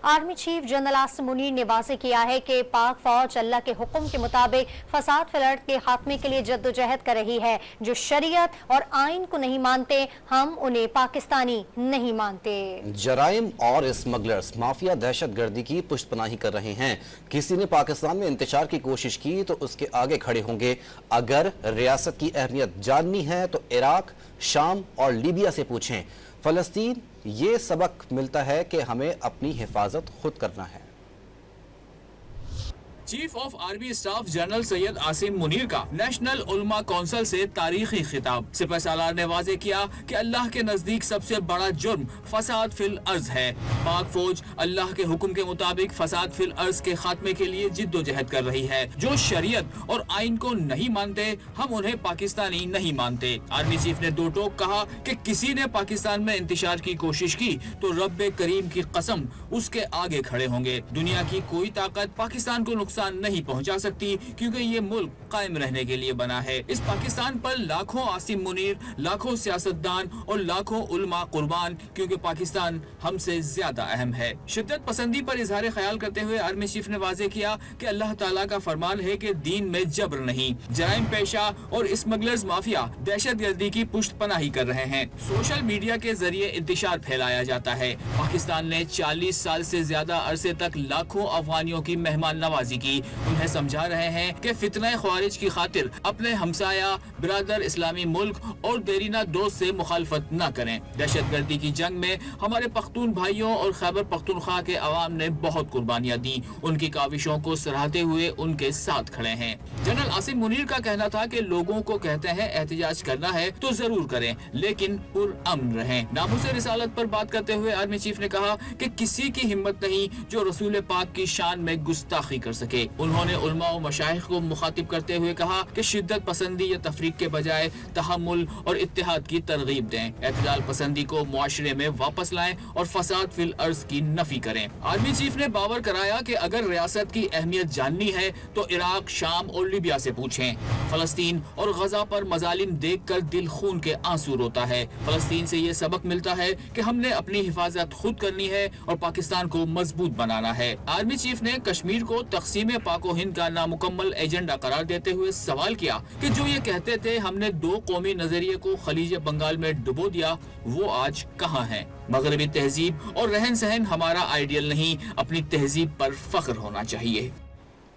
Army chief general Asim Munir ने वाज़ेह किया है कि पाक फौज अल्लाह के हुक्म के मुताबिक फसाद फिल अर्द के खात्मे के लिए जद्दोजहद कर रही है। जो शरीयत और आइन को नहीं मानते, हम उन्हें पाकिस्तानी नहीं मानते। जराइम और स्मगलर्स माफिया दहशत गर्दी की पुष्टपनाही कर रहे हैं। किसी ने पाकिस्तान में इंतशार की कोशिश की तो उसके आगे खड़े होंगे। अगर रियासत की अहमियत जाननी है तो इराक, शाम और लीबिया से पूछें। फलस्तीन ये सबक मिलता है कि हमें अपनी हिफाजत खुद करना है। Chief of army staff general Syed Asim Munir का नेशनल उलमा कौंसिल से तारीखी खिताब। सिपह सालार ने वाज़ेह किया कि अल्लाह के नजदीक सबसे बड़ा जुर्म फसाद फिल अर्ज है। पाक फौज अल्लाह के हुक्म के मुताबिक फसाद फिल अर्ज के खात्मे के लिए जिद्दोजहद कर रही है। जो शरीयत और आइन को नहीं मानते, हम उन्हें पाकिस्तानी नहीं मानते। आर्मी चीफ ने दो टोक कहा कि किसी ने पाकिस्तान में इंतशार की कोशिश की तो रब्बे करीम की कसम उसके आगे खड़े होंगे। दुनिया की कोई ताकत पाकिस्तान को नुकसान नहीं पहुंचा सकती, क्योंकि ये मुल्क कायम रहने के लिए बना है। इस पाकिस्तान पर लाखों आसिम मुनीर, लाखों सियासतदान और लाखों उलमा कुर्बान, क्योंकि पाकिस्तान हमसे ज्यादा अहम है। शिद्दत पसंदी पर इजहार ख्याल करते हुए आर्मी चीफ ने वाज़ेह किया कि अल्लाह ताला का फरमान है कि दीन में जबर नहीं। जराइम पेशा और स्मगलर्स माफिया दहशत गर्दी की पुष्ट पनाही कर रहे हैं। सोशल मीडिया के जरिए इंतशार फैलाया जाता है। पाकिस्तान ने 40 साल से ज्यादा अरसे तक लाखों अफगानियों की मेहमान नवाजी की। उन्हें समझा रहे हैं कि फितना ख्वारिज की खातिर अपने हमसाया, बिरादर इस्लामी मुल्क और देरीना दोस्त से मुखालफत न करें। दहशत गर्दी की जंग में हमारे पख्तून भाइयों और खैबर पख्तूनख्वा के अवाम ने बहुत कुर्बानियां दी। उनकी काविशों को सराहते हुए उनके साथ खड़े हैं। जनरल आसिम मुनीर का कहना था कि लोगों को कहते हैं एहतजाज करना है तो जरूर करें, लेकिन पुरअमन रहें। नामूस रिसालत पर बात करते हुए आर्मी चीफ ने कहा कि किसी की हिम्मत नहीं जो रसूल पाक की शान में गुस्ताखी कर सके। उन्होंने उलमा और मशाइख को मुखातिब करते हुए कहा कि शिद्दत पसंदी या तफरीक के बजाय तहम्मुल और इत्तेहाद की तरगीब दें। एतदाल पसंदी को मुआशरे में वापस लाएं और फसाद फिल अर्ज की नफी करें। आर्मी चीफ ने बावर कराया कि अगर रियासत की अहमियत जाननी है तो इराक, शाम और लीबिया से पूछें। फलस्तीन और गजा पर मजालिम देख कर दिल खून के आंसू रोता है। फलस्तीन से ये सबक मिलता है कि हमने अपनी हिफाजत खुद करनी है और पाकिस्तान को मजबूत बनाना है। आर्मी चीफ ने कश्मीर को तकसीम पाको हिंद का नामुकम्मल एजेंडा करार देते हुए सवाल किया कि जो ये कहते थे हमने दो कौमी नजरिए को खलीज बंगाल में डुबो दिया, वो आज कहाँ हैं? मगरबी तहजीब और रहन सहन हमारा आइडियल नहीं, अपनी तहजीब पर फख्र होना चाहिए।